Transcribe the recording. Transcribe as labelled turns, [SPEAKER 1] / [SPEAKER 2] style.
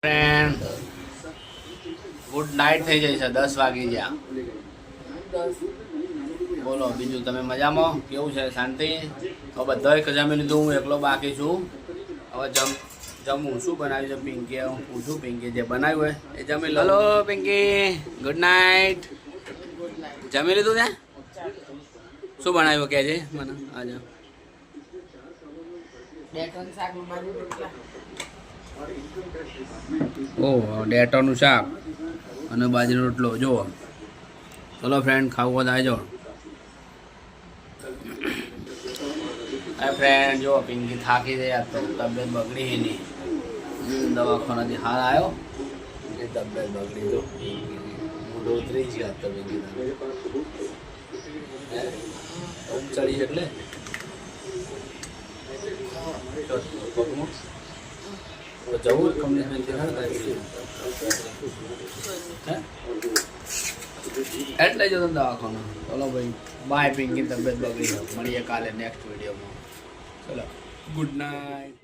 [SPEAKER 1] Friend good night થઈ જાય છે 10 વાગી ગયા. બોલો બીજું તમે મજામાં? કેવું છે? શાંતિ? હવે બધા જમી લીધું, હું એકલો બાકી છું. હવે જમું. શું બનાવ્યું છે પિંકી? હું પૂછું પિંકી જે બનાવ્યું હોય એ જમી લો. Hello Pinky, good night. જમી લીધું છે? શું બનાવ્યું કે છે મને આજે? ઓહ, ડેટાનું શાક અને બાજરીનો રોટલો. જુઓ, ચલો ફ્રેન્ડ, ખાવું હોય તો આવજો. ફ્રેન્ડ જો પિંકી થાકી જાય, તો તબિયત બગડી નહીં. દવાખાનાથી હાલ આવ્યો, તબિયત બગડી તો મોઢું ઉતરી ગયા. તો પિંકી ચડી એટલે જવું કંપની એટલે જો દવાખાના. ચલો ભાઈ, બાય પિંકી, તબિયત બગડી. મળીએ કાલે નેક્સ્ટ વિડીયોમાં. ચલો, ગુડ નાઇટ.